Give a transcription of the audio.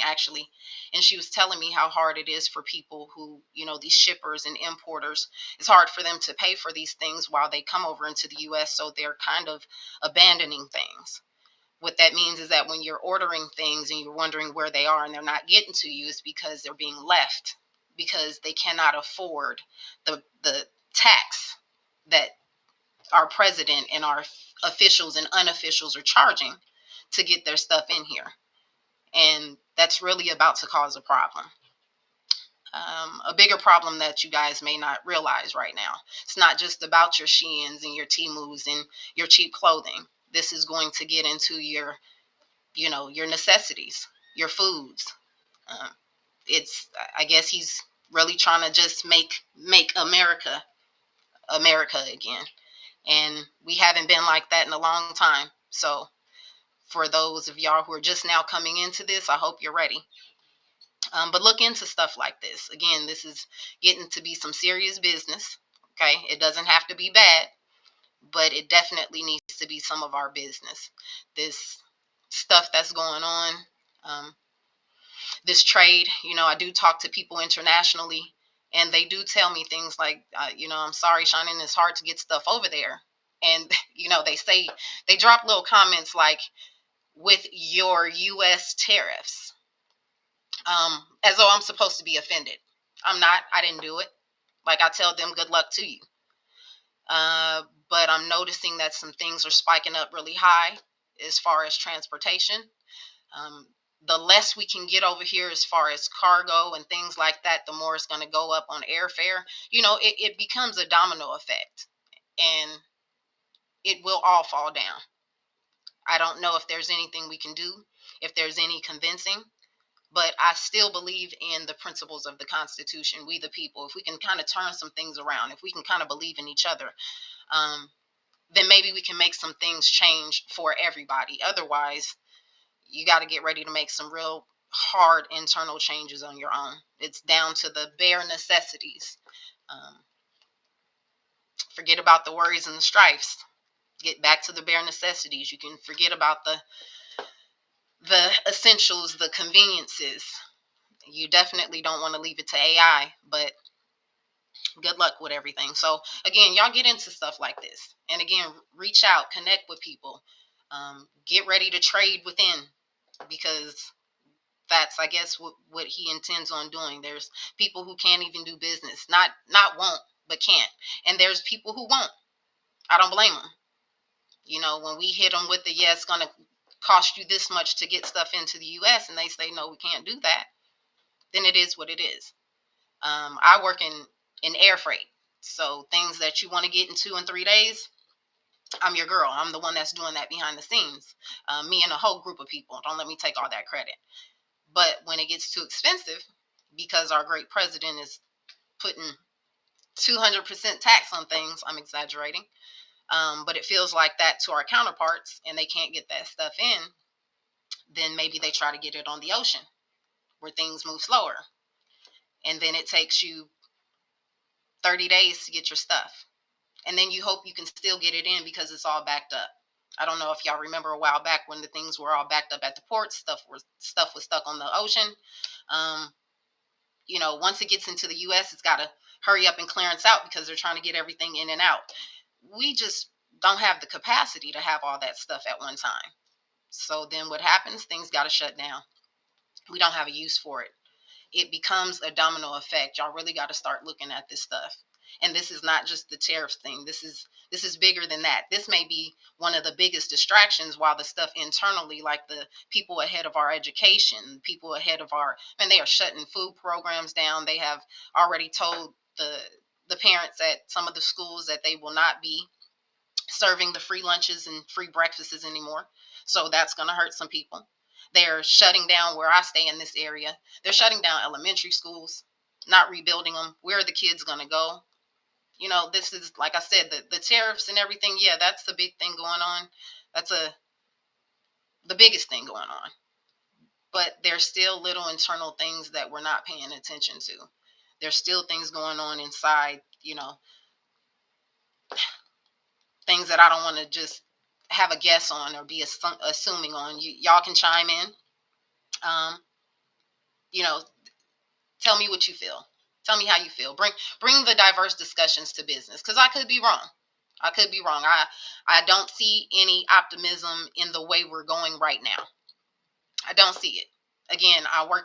actually, and she was telling me how hard it is for people who, these shippers and importers. It's hard for them to pay for these things while they come over into the US, so they're kind of abandoning things. What that means is that when you're ordering things and you're wondering where they are and they're not getting to you, is because they're being left, because they cannot afford the tax that our president and our officials and unofficials are charging to get their stuff in here. And that's really about to cause a problem. A bigger problem that you guys may not realize right now. It's not just about your Shein's and your Temu's and your cheap clothing. This is going to get into your necessities, your foods. Um, I guess he's really trying to just make America again. And we haven't been like that in a long time. So for those of y'all who are just now coming into this, I hope you're ready. But look into stuff like this. Again, this is getting to be some serious business. Okay. It doesn't have to be bad, but it definitely needs to be some of our business. This stuff that's going on, um, this trade, I do talk to people internationally, and they do tell me things like, I'm sorry, Shynen, it's hard to get stuff over there. And, they drop little comments like, with your U.S. tariffs, as though I'm supposed to be offended. I'm not. I didn't do it. Like, I tell them, good luck to you. But I'm noticing that some things are spiking up really high as far as transportation. Um, the less we can get over here as far as cargo and things like that, the more it's going to go up on airfare. It becomes a domino effect, and it will all fall down. I don't know if there's anything we can do, if there's any convincing, but I still believe in the principles of the Constitution. We the people, if we can kind of turn some things around, if we can kind of believe in each other, um, then maybe we can make some things change for everybody. Otherwise, you got to get ready to make some real hard internal changes on your own. It's down to the bare necessities. Um, Forget about the worries and the strifes. Get back to the bare necessities. You can forget about the essentials, the conveniences. You definitely don't want to leave it to AI, but good luck with everything. So again, y'all get into stuff like this, and again, reach out, connect with people, get ready to trade within, because that's, I guess, what he intends on doing. There's people who can't even do business, not won't, but can't, and there's people who won't. I don't blame them. When we hit them with the, yeah, it's gonna cost you this much to get stuff into the U.S., and they say, no, we can't do that, then it is what it is. I work in air freight, so things that you want to get in 2 and 3 days, I'm your girl. I'm the one that's doing that behind the scenes. Me and a whole group of people. Don't let me take all that credit. But when it gets too expensive, because our great president is putting 200% tax on things, I'm exaggerating, but it feels like that to our counterparts, and they can't get that stuff in, then maybe they try to get it on the ocean where things move slower. And then it takes you 30 days to get your stuff. And then you hope you can still get it in because it's all backed up. I don't know if y'all remember a while back when the things were all backed up at the ports, stuff was stuck on the ocean. Um, once it gets into the U.S., it's got to hurry up and clearance out because they're trying to get everything in and out. We just don't have the capacity to have all that stuff at one time. So then what happens? Things got to shut down. We don't have a use for it. It becomes a domino effect. Y'all really got to start looking at this stuff. And this is not just the tariffs thing. This is bigger than that. This may be one of the biggest distractions, while the stuff internally, like the people ahead of our education, people ahead of and they are shutting food programs down. They have already told the parents at some of the schools that they will not be serving the free lunches and free breakfasts anymore. So that's going to hurt some people. They're shutting down where I stay in this area. They're shutting down elementary schools, not rebuilding them. Where are the kids going to go? This is, like I said, the tariffs and everything. Yeah, that's the big thing going on. That's the biggest thing going on. But there's still little internal things that we're not paying attention to. There's still things going on inside, things that I don't want to just have a guess on or be assuming on. Y'all can chime in. you know, tell me what you feel. Tell me how you feel. Bring the diverse discussions to business, because I could be wrong. I could be wrong. I don't see any optimism in the way we're going right now. I don't see it. Again, I work